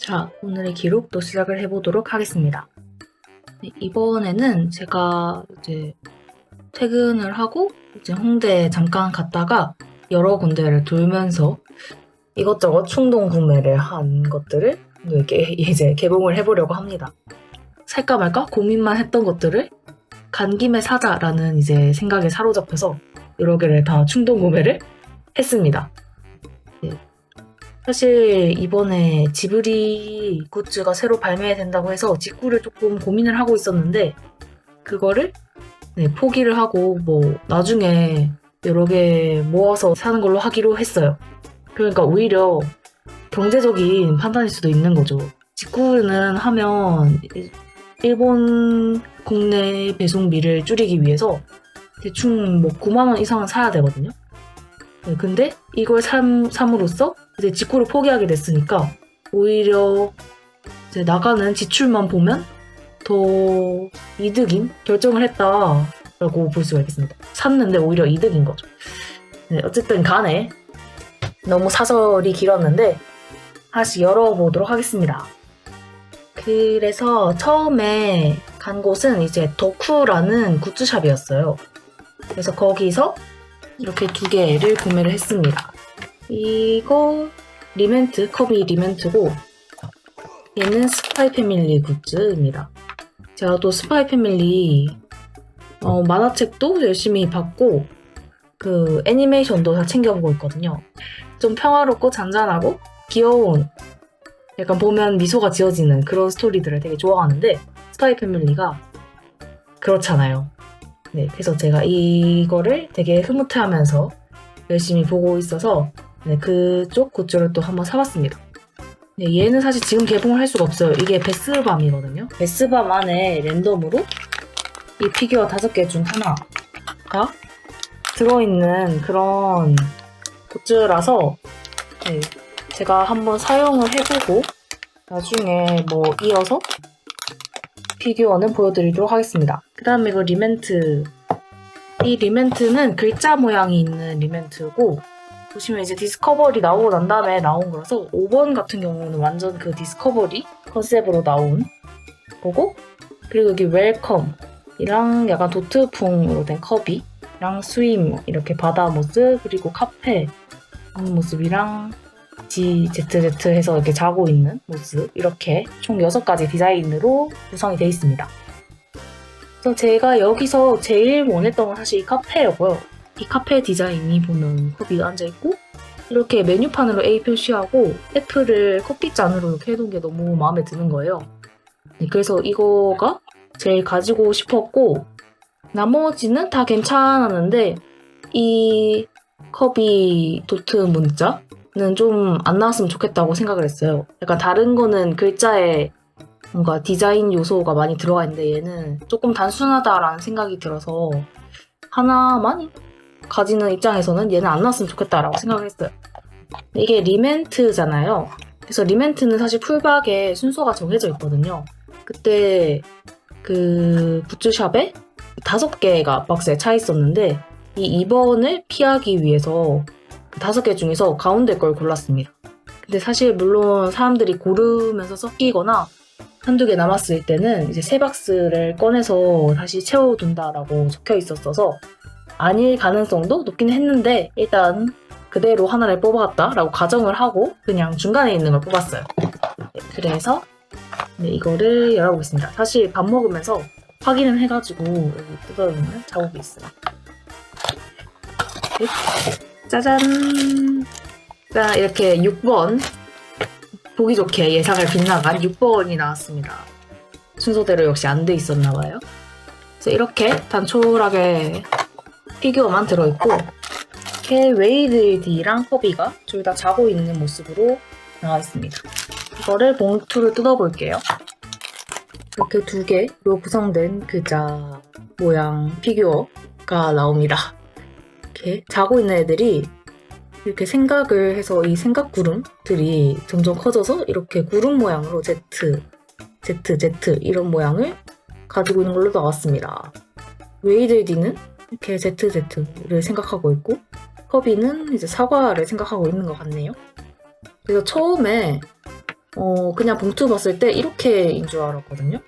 자, 오늘의 기록도 시작을 해보도록 하겠습니다. 네, 이번에는 제가 이제 퇴근을 하고 이제 홍대에 잠깐 갔다가 여러 군데를 돌면서 이것저것 충동 구매를 한 것들을 이제 개봉을 해보려고 합니다. 살까 말까 고민만 했던 것들을 간 김에 사자라는 이제 생각에 사로잡혀서 여러 개를 다 충동 구매를 했습니다. 네. 사실 이번에 지브리 굿즈가 새로 발매된다고 해서 직구를 조금 고민을 하고 있었는데 그거를 포기를 하고 나중에 여러 개 모아서 사는 걸로 하기로 했어요. 그러니까 오히려 경제적인 판단일 수도 있는 거죠. 직구는 하면 일본 국내 배송비를 줄이기 위해서 대충 9만 원 이상은 사야 되거든요. 근데 이걸 삼으로써 이제 직구를 포기하게 됐으니까 오히려 이제 나가는 지출만 보면 더 이득인 결정을 했다라고 볼 수가 있겠습니다. 샀는데 오히려 이득인 거죠. 네, 어쨌든 간에 너무 사설이 길었는데 다시 열어보도록 하겠습니다. 그래서 처음에 간 곳은 이제 덕후라는 굿즈샵이었어요. 그래서 거기서 이렇게 2개를 구매를 했습니다. 이거 리멘트, 컵이 리멘트고 얘는 스파이 패밀리 굿즈입니다. 제가 또 스파이 패밀리 만화책도 열심히 봤고 그 애니메이션도 다 챙겨보고 있거든요. 좀 평화롭고 잔잔하고 귀여운 약간 보면 미소가 지어지는 그런 스토리들을 되게 좋아하는데 스파이 패밀리가 그렇잖아요. 네, 그래서 제가 이거를 되게 흐뭇해하면서 열심히 보고 있어서 그쪽 굿즈를 또 한번 사봤습니다. 네, 얘는 사실 지금 개봉을 할 수가 없어요. 이게 베스밤이거든요. 베스밤 안에 랜덤으로 이 피규어 5개 중 하나가 들어있는 그런 굿즈라서 제가 한번 사용을 해보고 나중에 이어서 피규어는 보여드리도록 하겠습니다. 그 다음에 이거 리멘트. 이 리멘트는 글자 모양이 있는 리멘트고 보시면 이제 디스커버리 나오고 난 다음에 나온 거라서 5번 같은 경우는 완전 그 디스커버리 컨셉으로 나온 거고 그리고 여기 웰컴이랑 약간 도트풍으로 된 컵이랑 스임 이렇게 바다 모습 그리고 카페 모습이랑 GZZ 해서 이렇게 자고 있는 모습 이렇게 총 6가지 디자인으로 구성이 되어 있습니다. 그래서 제가 여기서 제일 원했던 건 사실 이 카페였고요. 이 카페 디자인이 보면 컵이 앉아있고 이렇게 메뉴판으로 A 표시하고 F를 커피잔으로 이렇게 해놓은 게 너무 마음에 드는 거예요. 그래서 이거가 제일 가지고 싶었고 나머지는 다 괜찮았는데 이 컵이 도트 문자는 좀 안 나왔으면 좋겠다고 생각을 했어요. 약간 다른 거는 글자에 뭔가 디자인 요소가 많이 들어가 있는데 얘는 조금 단순하다라는 생각이 들어서 하나만 가지는 입장에서는 얘는 안 나왔으면 좋겠다라고 생각을 했어요. 이게 리멘트잖아요. 그래서 리멘트는 사실 풀박에 순서가 정해져 있거든요. 그때 그 굿즈샵에 5개가 박스에 차 있었는데 이 2번을 피하기 위해서 그 5개 중에서 가운데 걸 골랐습니다. 근데 사실 물론 사람들이 고르면서 섞이거나 한두 개 남았을 때는 이제 3박스를 꺼내서 다시 채워둔다라고 적혀 있었어서 아닐 가능성도 높긴 했는데 일단 그대로 하나를 뽑아갔다라고 가정을 하고 그냥 중간에 있는 걸 뽑았어요. 그래서 이거를 열어보겠습니다. 사실 밥 먹으면서 확인을 해가지고 여기 뜯어있는 자국이 있어요. 짜잔! 자, 이렇게 6번 보기 좋게 예상을 빗나간 6번이 나왔습니다. 순서대로 역시 안 돼 있었나봐요. 그래서 이렇게 단촐하게 피규어만 들어있고 이렇게 웨이드디랑 커비가 둘 다 자고 있는 모습으로 나와 있습니다. 이거를 봉투를 뜯어볼게요. 이렇게 2개로 구성된 글자 모양 피규어가 나옵니다. 이렇게 자고 있는 애들이 이렇게 생각을 해서 이 생각 구름들이 점점 커져서 이렇게 구름 모양으로 Z 이런 모양을 가지고 있는 걸로 나왔습니다. 웨이들디는 이렇게 ZZ를 생각하고 있고 커비는 이제 사과를 생각하고 있는 것 같네요. 그래서 처음에 그냥 봉투 봤을 때 이렇게인 줄 알았거든요.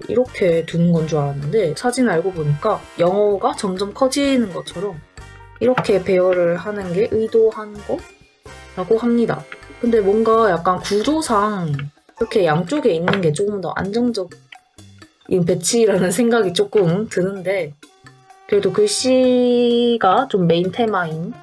이렇게 두는 건 줄 알았는데 사진을 알고 보니까 영어가 점점 커지는 것처럼 이렇게 배열을 하는 게 의도한 거라고 합니다. 근데 뭔가 약간 구조상 이렇게 양쪽에 있는 게 조금 더 안정적인 배치라는 생각이 조금 드는데 그래도 글씨가 좀 메인 테마인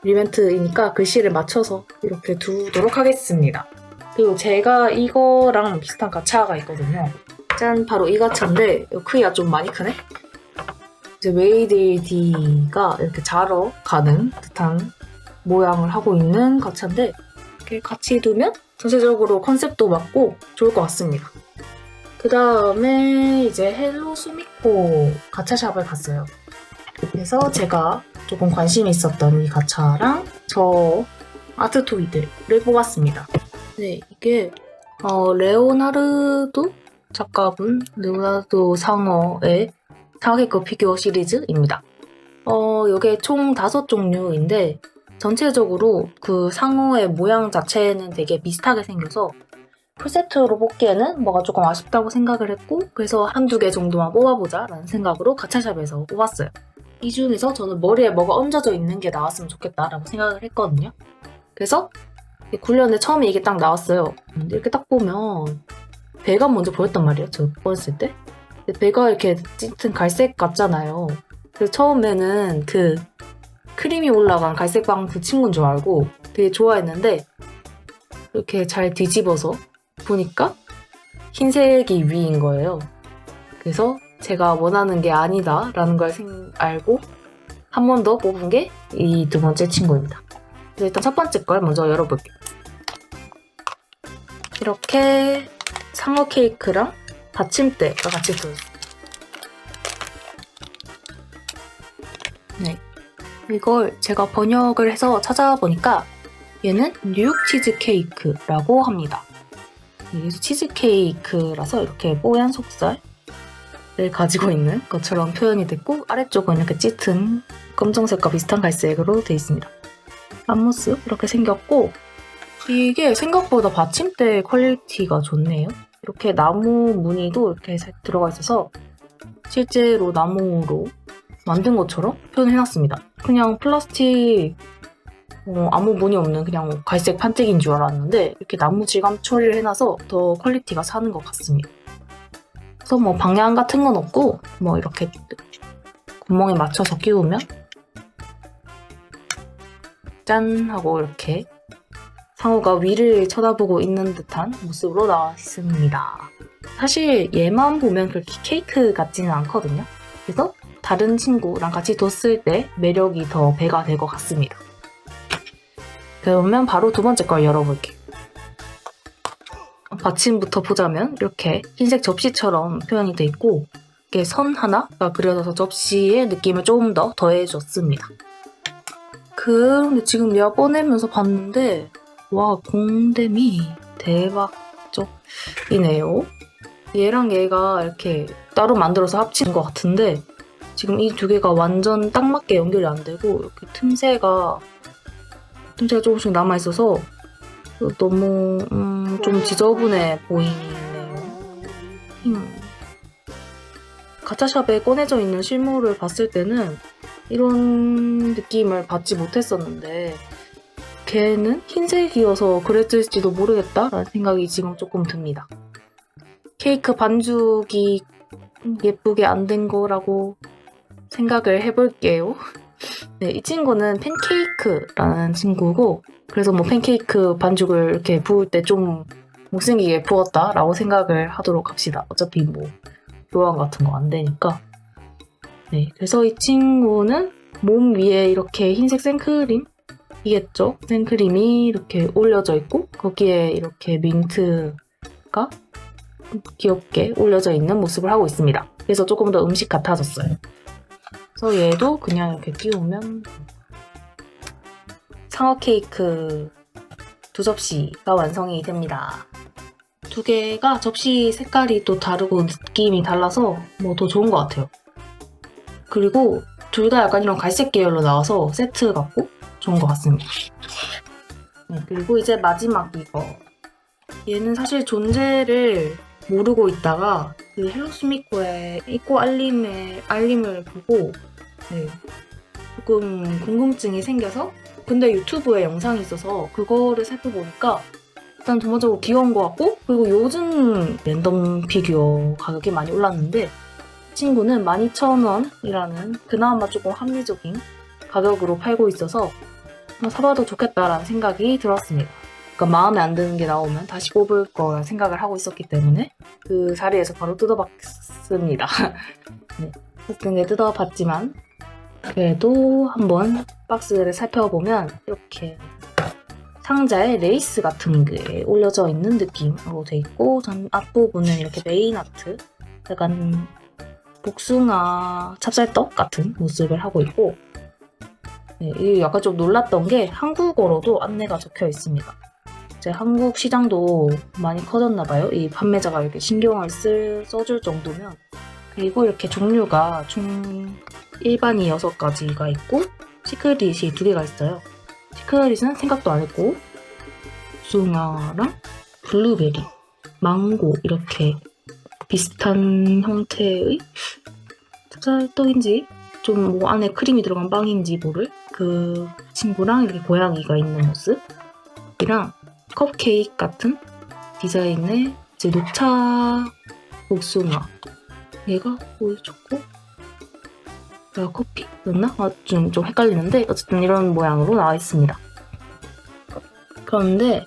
리멘트이니까 글씨를 맞춰서 이렇게 두도록 하겠습니다. 그리고 제가 이거랑 비슷한 가차가 있거든요. 짠! 바로 이 가차인데 크기가 좀 많이 크네? 이제 웨이딜디가 이렇게 자러 가는 듯한 모양을 하고 있는 가차인데 이렇게 같이 두면 전체적으로 컨셉도 맞고 좋을 것 같습니다. 그 다음에 이제 헬로 수미코 가차샵을 갔어요. 그래서 제가 조금 관심이 있었던 이 가차랑 저 아트 토이들을 뽑았습니다. 네, 이게 레오나르도 작가분 레오나르도 상어의 상어케이크 피규어 시리즈입니다. 이게 총 5종류인데 전체적으로 그 상어의 모양 자체는 되게 비슷하게 생겨서 풀세트로 뽑기에는 뭐가 조금 아쉽다고 생각을 했고 그래서 한두 개 정도만 뽑아보자 라는 생각으로 가차샵에서 뽑았어요. 이 중에서 저는 머리에 뭐가 얹어져 있는 게 나왔으면 좋겠다라고 생각을 했거든요. 그래서 굴렸는데 처음에 이게 딱 나왔어요. 근데 이렇게 딱 보면 배가 먼저 보였단 말이에요. 저 뽑았을 때. 근데 배가 이렇게 짙은 갈색 같잖아요. 그래서 처음에는 그 크림이 올라간 갈색빵 그 친구인 줄 알고 되게 좋아했는데 이렇게 잘 뒤집어서 보니까 흰색이 위인 거예요. 그래서 제가 원하는 게 아니다 라는 걸 알고 한 번 더 뽑은 게 이 두 번째 친구입니다. 그래서 일단 첫 번째 걸 먼저 열어볼게요. 이렇게 상어 케이크랑 받침대가 같이 들어있어요. 네, 이걸 제가 번역을 해서 찾아보니까 얘는 뉴욕 치즈케이크라고 합니다. 그래서 치즈케이크라서 이렇게 뽀얀 속살을 가지고 있는 것처럼 표현이 됐고 아래쪽은 이렇게 짙은 검정색과 비슷한 갈색으로 되어 있습니다. 앞모습 이렇게 생겼고 이게 생각보다 받침대 퀄리티가 좋네요. 이렇게 나무 무늬도 이렇게 들어가 있어서 실제로 나무로 만든 것처럼 표현해놨습니다. 그냥 플라스틱 아무 무늬 없는 그냥 갈색 판때기인 줄 알았는데 이렇게 나무 질감 처리를 해놔서 더 퀄리티가 사는 것 같습니다. 그래서 뭐 방향 같은 건 없고 뭐 이렇게 구멍에 맞춰서 끼우면 짠 하고 이렇게 상어가 위를 쳐다보고 있는 듯한 모습으로 나와 있습니다. 사실 얘만 보면 그렇게 케이크 같지는 않거든요. 그래서 다른 친구랑 같이 뒀을 때 매력이 더 배가 될 것 같습니다. 그러면 바로 두 번째 걸 열어볼게요. 받침부터 보자면 이렇게 흰색 접시처럼 표현이 돼 있고 이렇게 선 하나가 그려져서 접시의 느낌을 조금 더 더해줬습니다. 그런데 지금 내가 꺼내면서 봤는데 와 공댐이 대박적이네요. 얘랑 얘가 이렇게 따로 만들어서 합친 것 같은데 지금 이 두 개가 완전 딱 맞게 연결이 안 되고 이렇게 틈새가 조금씩 남아있어서 너무 좀 지저분해 보이네요. 가차샵에 꺼내져 있는 실물을 봤을 때는 이런 느낌을 받지 못했었는데 걔는 흰색이어서 그랬을지도 모르겠다라는 생각이 지금 조금 듭니다. 케이크 반죽이 예쁘게 안 된 거라고 생각을 해볼게요. 네, 이 친구는 팬케이크라는 친구고 그래서 뭐 팬케이크 반죽을 이렇게 부을 때 좀 못생기게 부었다라고 생각을 하도록 합시다. 어차피 뭐 교환 같은 거 안 되니까. 네, 그래서 이 친구는 몸 위에 이렇게 흰색 생크림이겠죠? 생크림이 이렇게 올려져 있고 거기에 이렇게 민트가 귀엽게 올려져 있는 모습을 하고 있습니다. 그래서 조금 더 음식 같아졌어요. 그래서 얘도 그냥 이렇게 끼우면 상어 케이크 2접시가 완성이 됩니다. 두 개가 접시 색깔이 또 다르고 느낌이 달라서 뭐 더 좋은 것 같아요. 그리고 둘 다 약간 이런 갈색 계열로 나와서 세트 같고 좋은 것 같습니다. 네, 그리고 이제 마지막 이거 얘는 사실 존재를 모르고 있다가 그 헬로스미코의 입고 알림을 보고 네, 조금 궁금증이 생겨서 근데 유튜브에 영상이 있어서 그거를 살펴보니까 일단 전반적으로 귀여운 것 같고 그리고 요즘 랜덤 피규어 가격이 많이 올랐는데 친구는 12,000원이라는 그나마 조금 합리적인 가격으로 팔고 있어서 사봐도 좋겠다라는 생각이 들었습니다. 그러니까 마음에 안 드는 게 나오면 다시 뽑을 거라 생각을 하고 있었기 때문에 그 자리에서 바로 뜯어봤습니다. 네, 어쨌든 뜯어봤지만 그래도 한번 박스를 살펴보면 이렇게 상자에 레이스 같은 게 올려져 있는 느낌으로 돼 있고 전 앞부분은 이렇게 메인 아트 약간 복숭아 찹쌀떡 같은 모습을 하고 있고 네, 이게 약간 좀 놀랐던 게 한국어로도 안내가 적혀 있습니다. 이제 한국 시장도 많이 커졌나 봐요. 이 판매자가 이렇게 신경을 써줄 정도면 그리고 이렇게 종류가 총 일반이 6가지가 있고 시크릿이 2개가 있어요. 시크릿은 생각도 안 했고 복숭아랑 블루베리, 망고 이렇게 비슷한 형태의 찹쌀떡인지 좀 뭐 안에 크림이 들어간 빵인지 모를 그 친구랑 이렇게 고양이가 있는 모습이랑 컵케이크 같은 디자인의 이제 녹차 복숭아 얘가 보여줬고 얘가 커피였나? 좀 헷갈리는데 어쨌든 이런 모양으로 나와 있습니다. 그런데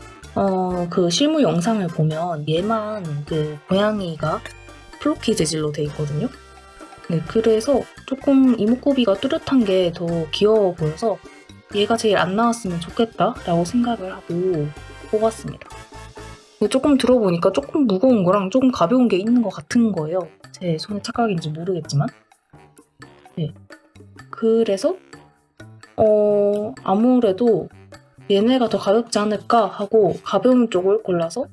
그 실무 영상을 보면 얘만 그 고양이가 플로키 재질로 돼 있거든요. 네, 그래서 조금 이목구비가 뚜렷한 게 더 귀여워 보여서 얘가 제일 안 나왔으면 좋겠다라고 생각을 하고 뽑았습니다. 조금 들어보니까 조금 무거운 거랑 조금 가벼운 게 있는 것 같은 거예요. 제 손의 착각인지 모르겠지만. 네. 그래서 아무래도 얘네가 더 가볍지 않을까 하고 가벼운 쪽을 골라서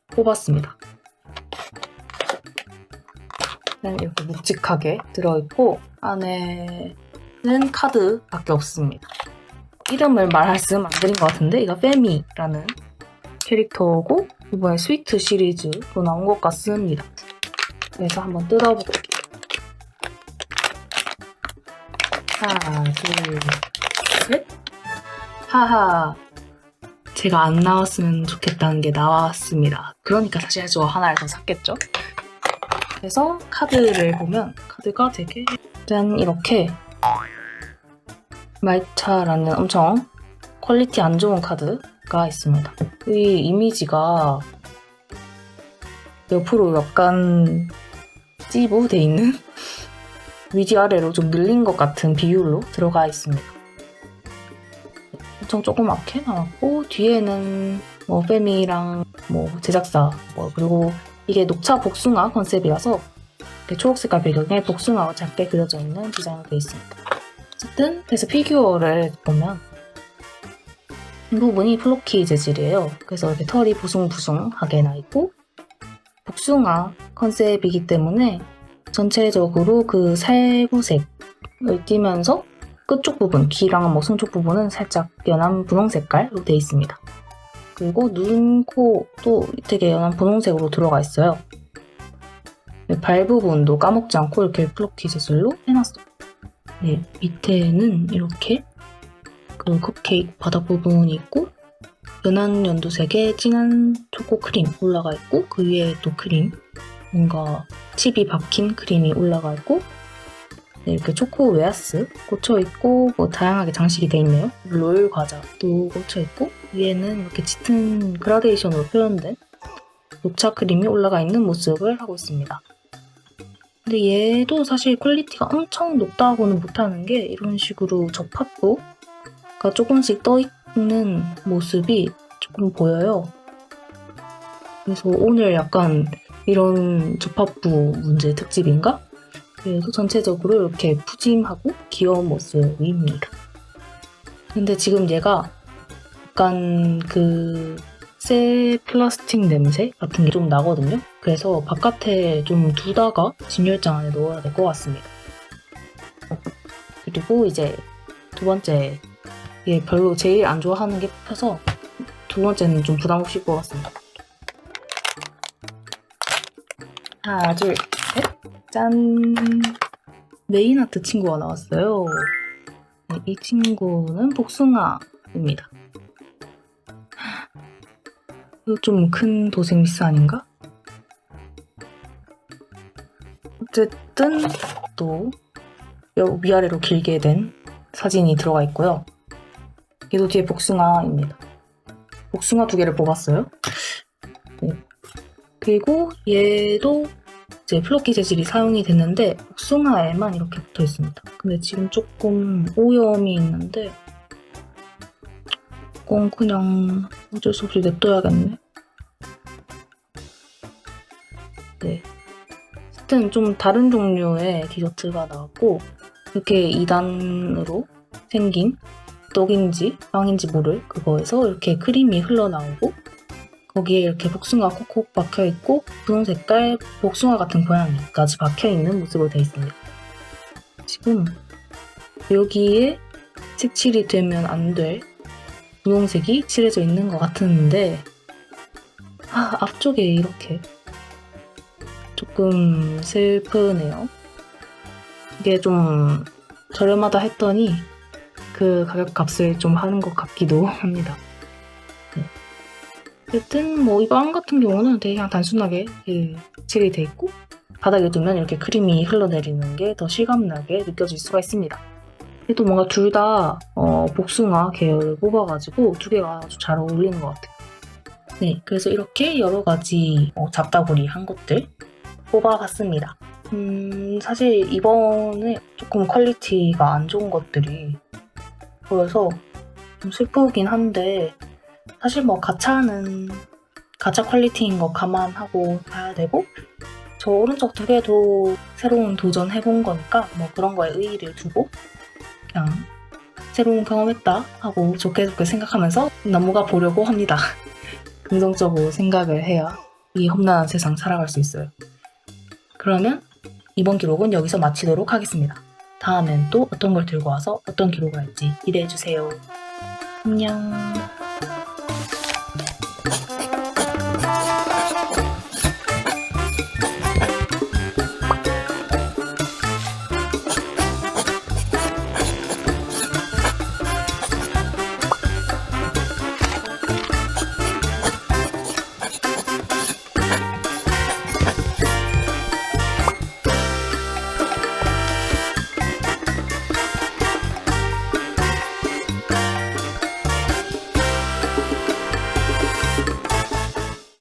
뽑았습니다. 이렇게 묵직하게 들어있고 안에는 카드밖에 없습니다. 이름을 말씀 안 드린 것 같은데 이거 페미라는 캐릭터고 이번에 스위트 시리즈로 나온 것 같습니다. 그래서 한번 뜯어볼게요. 하나, 둘, 셋. 하하. 제가 안 나왔으면 좋겠다는 게 나왔습니다. 그러니까 사실 저 하나를 더 샀겠죠? 그래서 카드를 보면 카드가 되게 짠 이렇게 말차라는 엄청 퀄리티 안 좋은 카드가 있습니다. 이 이미지가 옆으로 약간 찌부돼 있는 위아래로 좀 늘린 것 같은 비율로 들어가 있습니다. 엄청 조그맣게 나왔고 뒤에는 뭐 페미랑 뭐 제작사 그리고 이게 녹차 복숭아 컨셉이라서 초록색깔 배경에 복숭아가 작게 그려져 있는 디자인으로 되어 있습니다. 어쨌든 그래서 피규어를 보면 이 부분이 플로키 재질이에요. 그래서 이렇게 털이 부숭부숭하게 나 있고 복숭아 컨셉이기 때문에 전체적으로 그 살구색을 띠면서 끝쪽 부분, 귀랑 뭐 손쪽 부분은 살짝 연한 분홍 색깔로 되어 있습니다. 그리고 눈, 코도 되게 연한 분홍색으로 들어가 있어요. 발 부분도 까먹지 않고 이렇게 플로키 재질로 해놨어요. 네, 밑에는 이렇게 그 컵케이크 바닥 부분이 있고 연한 연두색의 진한 초코 크림 올라가 있고 그 위에 또 크림, 뭔가 칩이 박힌 크림이 올라가 있고 네, 이렇게 초코 웨하스 꽂혀 있고 뭐 다양하게 장식이 되어 있네요. 롤 과자도 꽂혀 있고 위에는 이렇게 짙은 그라데이션으로 표현된 녹차 크림이 올라가 있는 모습을 하고 있습니다. 근데 얘도 사실 퀄리티가 엄청 높다고는 못하는 게 이런 식으로 접합부가 조금씩 떠있는 모습이 조금 보여요. 그래서 오늘 약간 이런 접합부 문제 특집인가? 그래서 전체적으로 이렇게 푸짐하고 귀여운 모습입니다. 근데 지금 얘가 약간 그 새 플라스틱 냄새 같은 게 좀 나거든요. 그래서 바깥에 좀 두다가 진열장 안에 넣어야 될 것 같습니다. 그리고 이제 두 번째, 얘 별로 제일 안 좋아하는 게 뽑혀서 두 번째는 좀 부담 없이 뽑았습니다. 하나, 둘, 셋. 짠! 메인 아트 친구가 나왔어요. 네, 이 친구는 복숭아입니다. 이거 좀 큰 도색 미스 아닌가? 어쨌든 또 위아래로 길게 된 사진이 들어가 있고요. 얘도 뒤에 복숭아입니다. 복숭아 2개를 뽑았어요. 네. 그리고 얘도 이제 플로키 재질이 사용이 됐는데 복숭아에만 이렇게 붙어 있습니다. 근데 지금 조금 오염이 있는데 이건 그냥 어쩔 수 없이 냅둬야겠네. 네. 어쨌든 좀 다른 종류의 디저트가 나왔고 이렇게 2단으로 생긴 떡인지 빵인지 모를 그거에서 이렇게 크림이 흘러나오고 거기에 이렇게 복숭아 콕콕 박혀있고 분홍 색깔 복숭아 같은 고양이까지 박혀있는 모습으로 되어 있습니다. 지금 여기에 색칠이 되면 안 될 분홍색이 칠해져 있는 것 같은데 앞쪽에 이렇게 조금 슬프네요. 이게 좀 저렴하다 했더니 그 가격 값을 좀 하는 것 같기도 합니다. 네. 어쨌든 뭐 이 빵 같은 경우는 되게 그냥 단순하게 칠이 돼 있고 바닥에 두면 이렇게 크림이 흘러내리는 게 더 실감나게 느껴질 수가 있습니다. 또 뭔가 둘 다 복숭아 계열을 뽑아가지고 2개가 아주 잘 어울리는 것 같아요. 네, 그래서 이렇게 여러 가지 잡다구리한 것들 뽑아봤습니다. 사실 이번에 조금 퀄리티가 안 좋은 것들이 보여서 좀 슬프긴 한데 사실 뭐 가차는 가차 퀄리티인 거 감안하고 봐야 되고 저 오른쪽 2개도 새로운 도전해본 거니까 뭐 그런 거에 의의를 두고 그냥 새로운 경험했다 하고 좋게 생각하면서 넘어가 보려고 합니다. 긍정적으로 생각을 해야 이 험난한 세상 살아갈 수 있어요. 그러면 이번 기록은 여기서 마치도록 하겠습니다. 다음엔 또 어떤 걸 들고 와서 어떤 기록을 할지 기대해주세요. 안녕.